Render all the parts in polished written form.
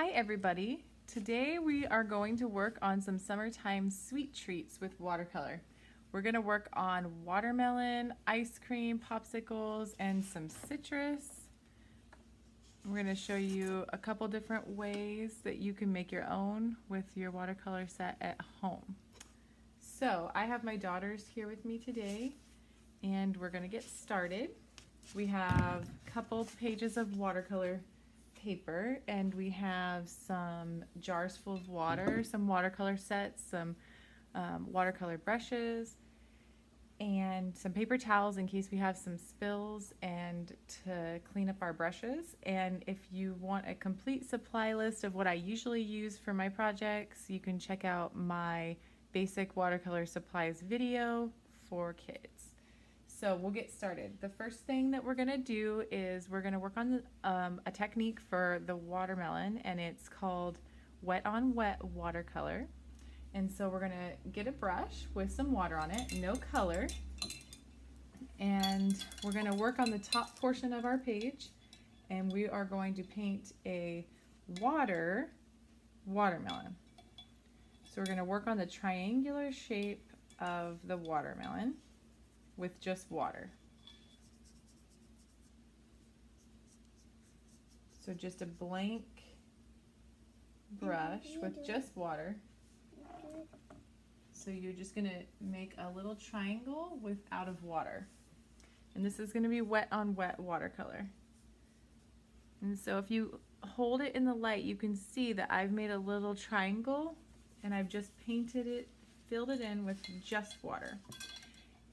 Hi everybody! Today we are going to work on some summertime sweet treats with watercolor. We're going to work on watermelon, ice cream, popsicles, and some citrus. We're going to show you a couple different ways that you can make your own with your watercolor set at home. So I have my daughters here with me today and we're going to get started. We have a couple pages of watercolor paper and we have some jars full of water, some watercolor sets, some watercolor brushes, and some paper towels in case we have some spills and to clean up our brushes. And if you want a complete supply list of what I usually use for my projects, you can check out my basic watercolor supplies video for kids. So we'll get started. The first thing that we're gonna do is we're gonna work on a technique for the watermelon, and it's called wet on wet watercolor. And so we're gonna get a brush with some water on it, no color, and we're gonna work on the top portion of our page, and we are going to paint a watermelon. So we're gonna work on the triangular shape of the watermelon with just water. So just a blank brush with just water. So you're just gonna make a little triangle out of water. And this is gonna be wet on wet watercolor. And so if you hold it in the light, you can see that I've made a little triangle and I've just painted it, filled it in with just water.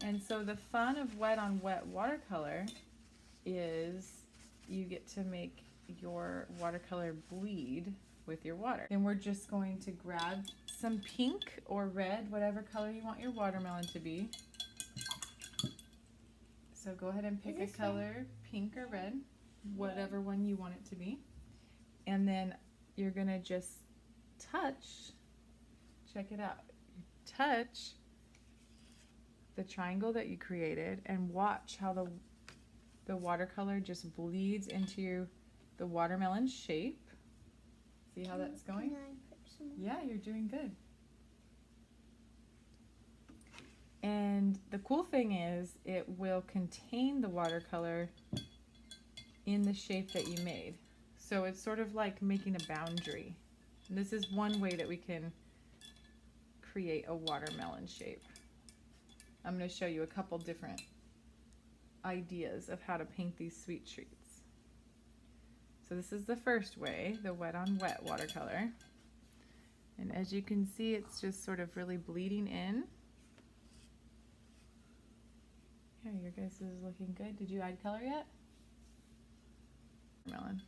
And so the fun of wet on wet watercolor is you get to make your watercolor bleed with your water. And we're just going to grab some pink or red, whatever color you want your watermelon to be. So go ahead and pick a color, pink or red, whatever one you want it to be. And then you're gonna just touch, check it out, touch the triangle that you created and watch how the watercolor just bleeds into the watermelon shape. See how that's going? Yeah, you're doing good. And the cool thing is it will contain the watercolor in the shape that you made. So it's sort of like making a boundary. And this is one way that we can create a watermelon shape. I'm going to show you a couple different ideas of how to paint these sweet treats. So this is the first way, the wet on wet watercolor. And as you can see, it's just sort of really bleeding in. Yeah, your guys is looking good. Did you add color yet? Melon.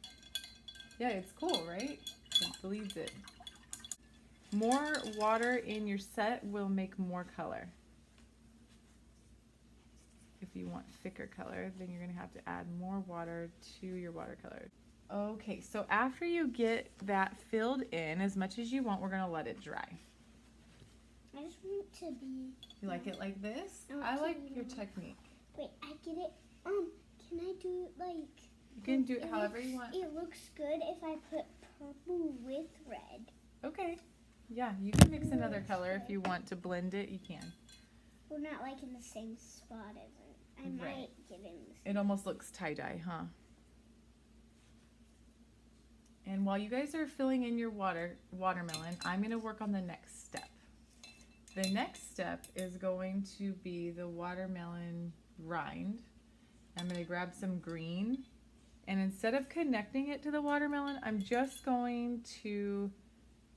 Yeah, it's cool, right? It bleeds it. More water in your set will make more color. If you want thicker color, then you're gonna have to add more water to your watercolor. Okay, so after you get that filled in as much as you want, we're gonna let it dry. I just want it to be... You like it like this? I like your technique. Wait, I get it. Can I do it like... You can do it however you want. It looks good if I put purple with red. Okay. Yeah, you can mix another color if you want to blend it, you can. We're not like in the same spot as it. I might get in the same. It almost looks tie-dye, huh? And while you guys are filling in your watermelon, I'm going to work on the next step. The next step is going to be the watermelon rind. I'm going to grab some green, and instead of connecting it to the watermelon, I'm just going to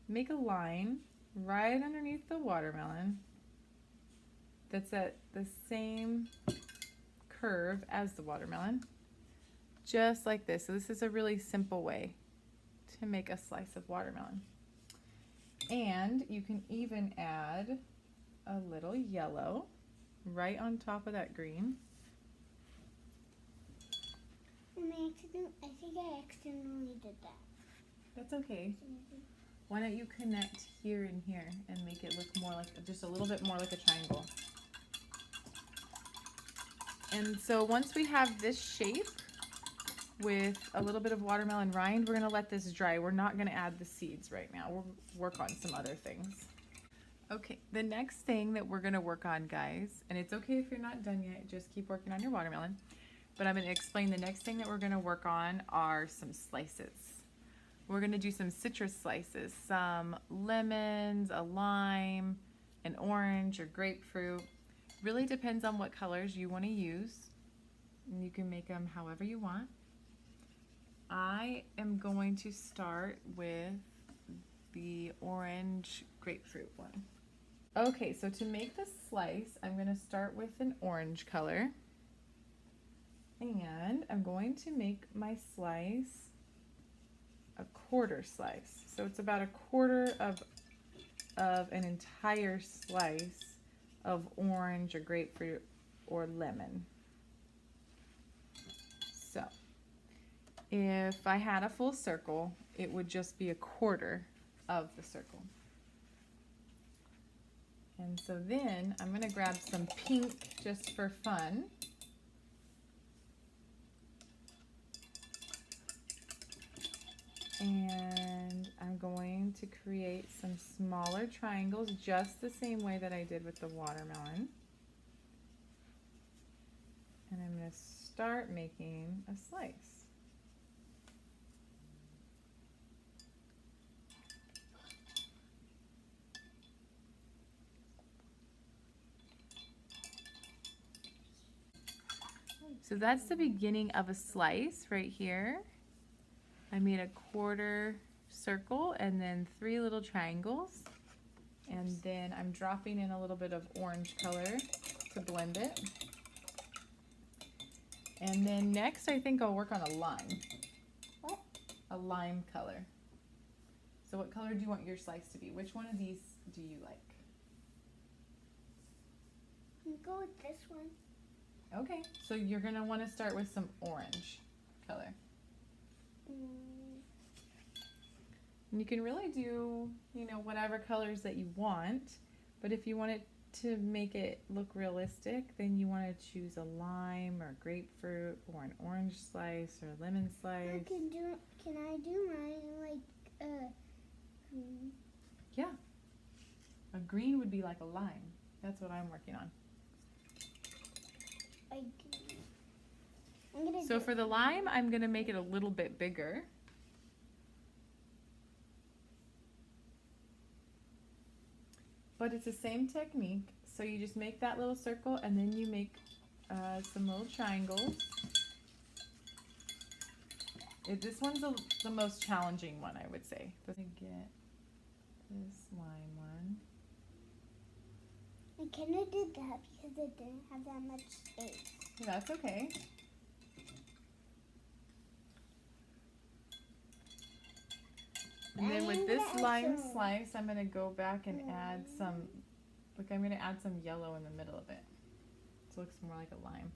make a line right underneath the watermelon that's at the same curve as the watermelon, just like this. So this is a really simple way to make a slice of watermelon. And you can even add a little yellow right on top of that green. And I think I accidentally did that. That's okay. Why don't you connect here and here and make it look more like, just a little bit more like a triangle. And so once we have this shape, with a little bit of watermelon rind. We're gonna let this dry. We're not gonna add the seeds right now. We'll work on some other things. Okay, the next thing that we're gonna work on, guys, and it's okay if you're not done yet, just keep working on your watermelon, but I'm gonna explain the next thing that we're gonna work on are some slices. We're gonna do some citrus slices, some lemons, a lime, an orange or grapefruit. Really depends on what colors you wanna use. And you can make them however you want. I am going to start with the orange grapefruit one. Okay, so to make the slice, I'm going to start with an orange color. And I'm going to make my slice a quarter slice. So it's about a quarter of an entire slice of orange or grapefruit or lemon. So if I had a full circle, it would just be a quarter of the circle. And so then I'm going to grab some pink just for fun. And I'm going to create some smaller triangles just the same way that I did with the watermelon. And I'm going to start making a slice. So that's the beginning of a slice right here. I made a quarter circle and then 3 little triangles. And then I'm dropping in a little bit of orange color to blend it. And then next I think I'll work on a lime. A lime color. So what color do you want your slice to be? Which one of these do you like? Go with this one. Okay, so you're going to want to start with some orange color. And you can really do, whatever colors that you want, but if you want it to make it look realistic, then you want to choose a lime or grapefruit or an orange slice or a lemon slice. Can I do mine like green? Yeah. A green would be like a lime. That's what I'm working on. So for the lime, I'm going to make it a little bit bigger. But it's the same technique. So you just make that little circle and then you make some little triangles. This one's the most challenging one, I would say. Let's get this lime one. I kind of did that because it didn't have that much space. That's okay. And then with this lime slice, I'm going to go back and add some, I'm going to add some yellow in the middle of it. So it looks more like a lime.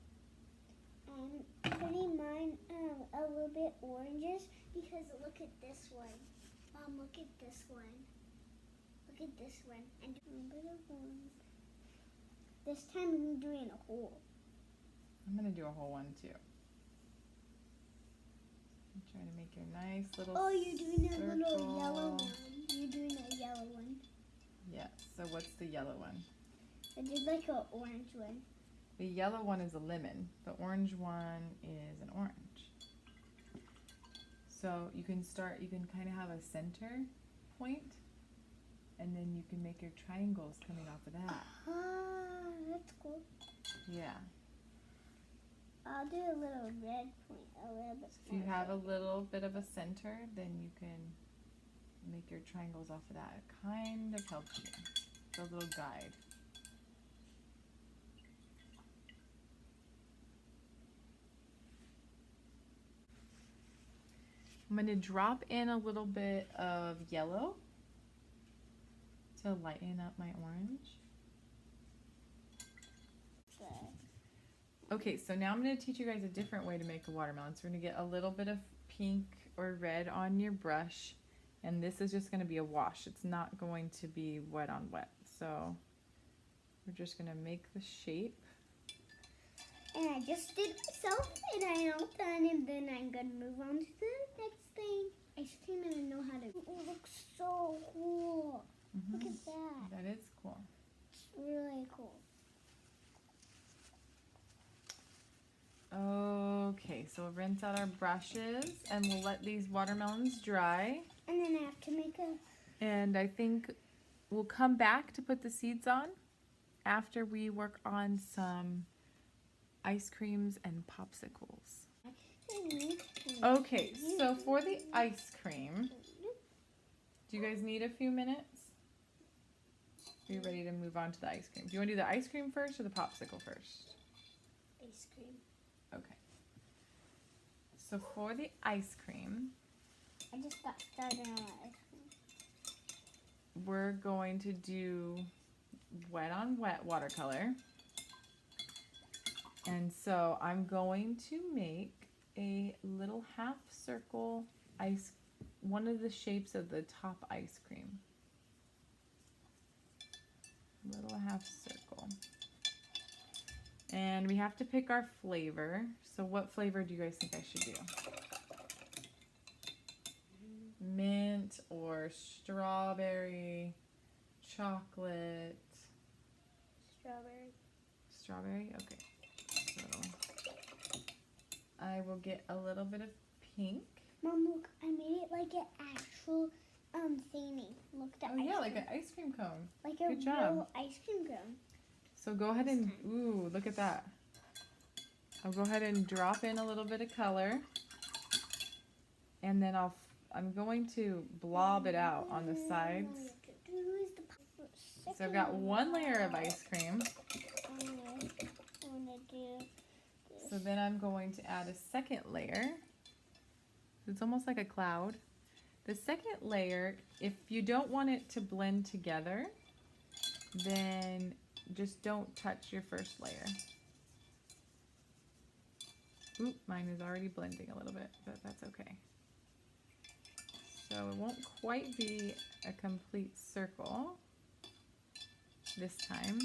I'm putting mine a little bit oranges because look at this one. Look at this one. Look at this one. And a bit of orange. This time I'm doing a hole. I'm going to do a whole one too. I'm trying to make your nice little Oh, you're doing a circle. little yellow one. You're doing a yellow one. Yeah, so what's the yellow one? I did like an orange one. The yellow one is a lemon. The orange one is an orange. So you can kind of have a center point, and then you can make your triangles coming off of that. Ah, that's cool. Yeah. I'll do a little red point, a little bit. If you have a little bit of a center, then you can make your triangles off of that. It kind of helps you. It's a little guide. I'm going to drop in a little bit of yellow to lighten up my orange. Okay, so now I'm going to teach you guys a different way to make a watermelon. So we're going to get a little bit of pink or red on your brush, and this is just going to be a wash. It's not going to be wet on wet. So we're just going to make the shape. And I just did myself, and I all done, and then I'm gonna move on to the next thing. Ice cream, and I know how to. It looks so cool. Look at that. That is cool. It's really cool. Okay, so we'll rinse out our brushes and we'll let these watermelons dry. And then I have to make a. And I think we'll come back to put the seeds on after we work on some ice creams and popsicles. Okay, so for the ice cream, do you guys need a few minutes? Are you ready to move on to the ice cream? Do you want to do the ice cream first or the popsicle first? Ice cream. Okay. So for the ice cream, I just got started on ice cream. we're going to do wet on wet watercolor. And so I'm going to make a little half circle ice, one of the shapes of the top ice cream. Little half circle. And we have to pick our flavor. So what flavor do you guys think I should do? Mint or strawberry, chocolate? Strawberry. Strawberry? Okay. So I will get a little bit of pink. Mom, look, I made it like an actual thingy. Look, the Oh ice yeah, cream. like an ice cream cone. Like a Good job. real ice cream cone. So go ahead and, ooh, look at that. I'll go ahead and drop in a little bit of color. And then I'm going to blob it out on the sides. So I've got one layer of ice cream. So then I'm going to add a second layer. It's almost like a cloud. The second layer, if you don't want it to blend together, then just don't touch your first layer. Oop, mine is already blending a little bit, but that's okay. So it won't quite be a complete circle this time.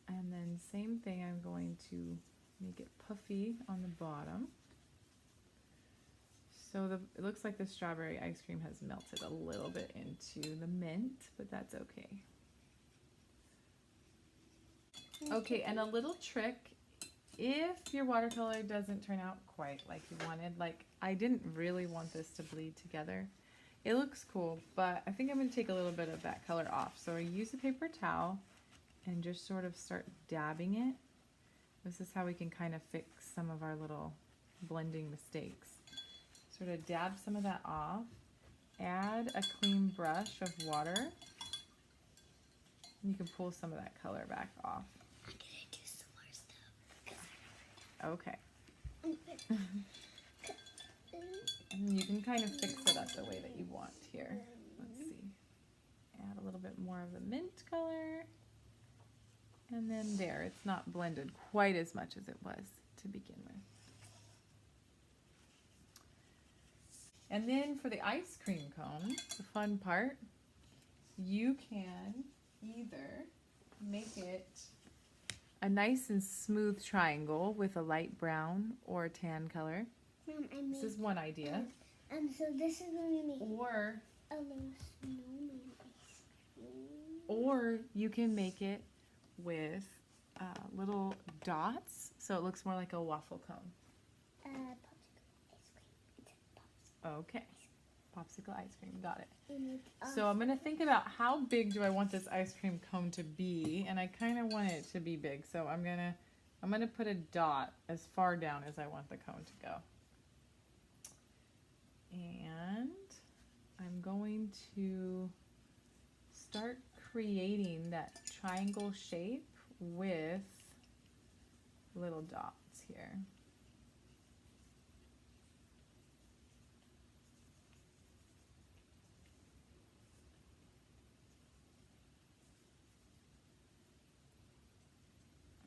And then same thing, I'm going to make it puffy on the bottom. So it looks like the strawberry ice cream has melted a little bit into the mint, but that's okay. Okay, and a little trick, if your watercolor doesn't turn out quite like you wanted, like I didn't really want this to bleed together. It looks cool, but I think I'm going to take a little bit of that color off. So I use a paper towel and just sort of start dabbing it. This is how we can kind of fix some of our little blending mistakes. Sort of dab some of that off. Add a clean brush of water. And you can pull some of that color back off. I'm gonna do some more stuff. Okay. And you can kind of fix it up the way that you want here. Let's see. Add a little bit more of the mint color. And then there, it's not blended quite as much as it was to begin with. And then for the ice cream cone, the fun part, you can either make it a nice and smooth triangle with a light brown or a tan color. Mom, This is one idea. so this is going to make Or a little snowman ice cream. Or you can make it with little dots, so it looks more like a waffle cone. Popsicle ice cream. It's a popsicle. Okay, popsicle ice cream, got it. And So I'm gonna think about how big do I want this ice cream cone to be, and I kind of want it to be big, so I'm gonna put a dot as far down as I want the cone to go. And I'm going to start creating that triangle shape with little dots here.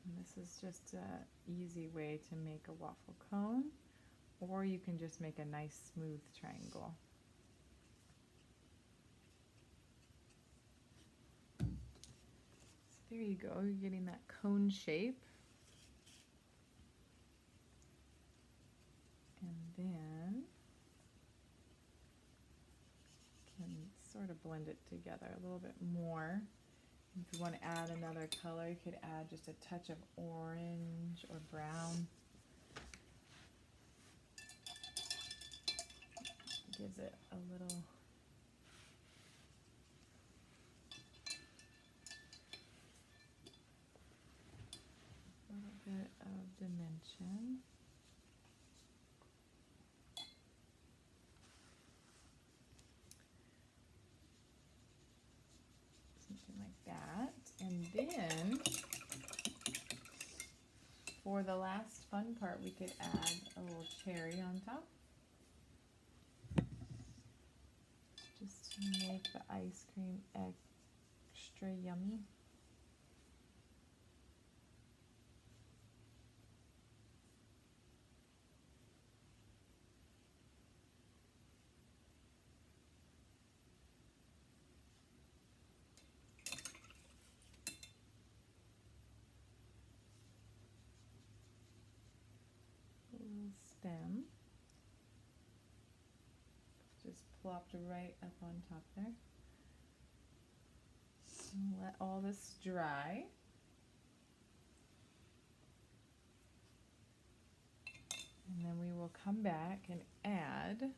And this is just an easy way to make a waffle cone, or you can just make a nice smooth triangle. There you go, you're getting that cone shape. And then can sort of blend it together a little bit more. If you want to add another color, you could add just a touch of orange or brown. Gives it a little bit of dimension. Something like that. And then for the last fun part, we could add a little cherry on top. Just to make the ice cream extra yummy. Stem just plopped right up on top there. Let all this dry. And then we will come back and add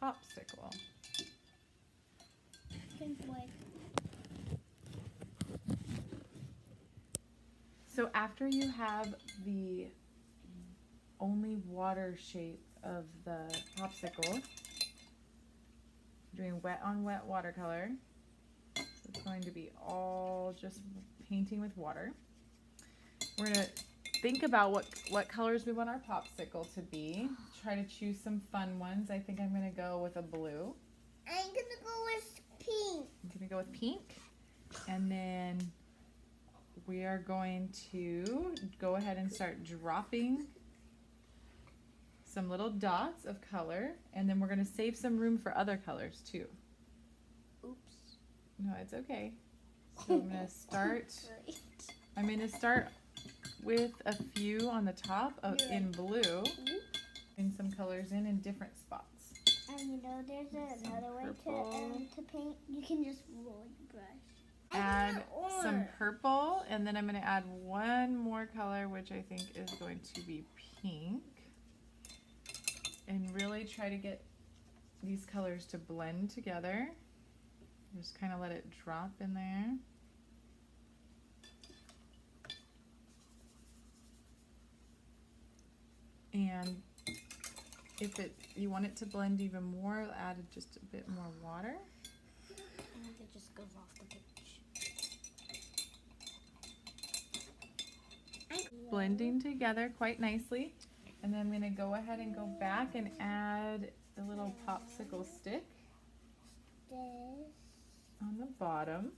popsicle. So after you have the only water shape of the popsicle, doing wet on wet watercolor. So it's going to be all just painting with water. We're going to think about what colors we want our popsicle to be. Try to choose some fun ones. I think I'm going to go with a blue. I'm going to go with pink. I'm going to go with pink. And then we are going to go ahead and start dropping some little dots of color, and then we're going to save some room for other colors too. Oops. No, it's okay. So I'm going to start with a few on the top in blue, and some colors in different spots. And you know, there's another way to paint. You can just roll your brush. Add some purple, and then I'm going to add one more color, which I think is going to be pink. And really try to get these colors to blend together. Just kind of let it drop in there. And if you want it to blend even more, add just a bit more water. And it just goes off the page. Blending together quite nicely. And then I'm going to go ahead and go back and add a little popsicle stick on the bottom.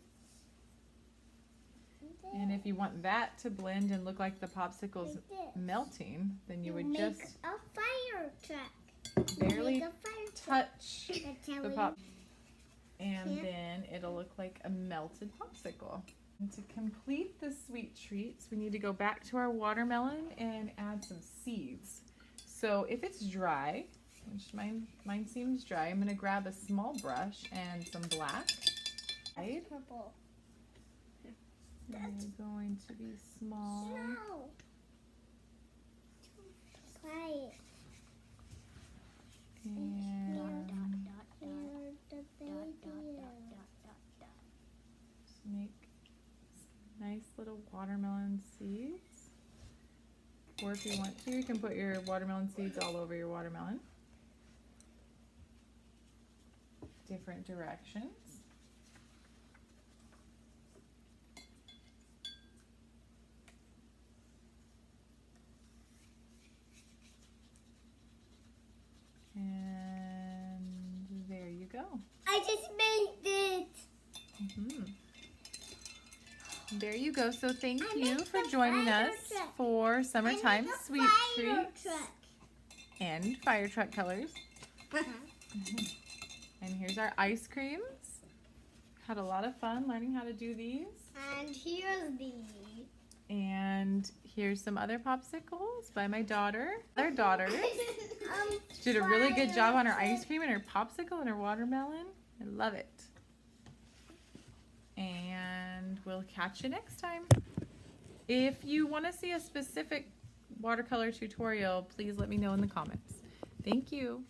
And if you want that to blend and look like the popsicle's melting, then you would just a fire truck. barely touch the pop. And then it'll look like a melted popsicle. And to complete the sweet treats, we need to go back to our watermelon and add some seeds. So if it's dry, which mine seems dry, I'm going to grab a small brush and some black. That's purple. They're going to be small. No. Quiet. And just make nice little watermelon seeds. Or if you want to, you can put your watermelon seeds all over your watermelon. Different directions. And there you go. I just made it. There you go. So thank you for joining us for Summertime Sweet Treats and fire truck colors. And here's our ice creams. Had a lot of fun learning how to do these. And here's the... And here's some other popsicles by my daughter. Their daughters. She did a really good job on her ice cream and her popsicle and her watermelon. I love it. And we'll catch you next time. If you want to see a specific watercolor tutorial, please let me know in the comments. Thank you.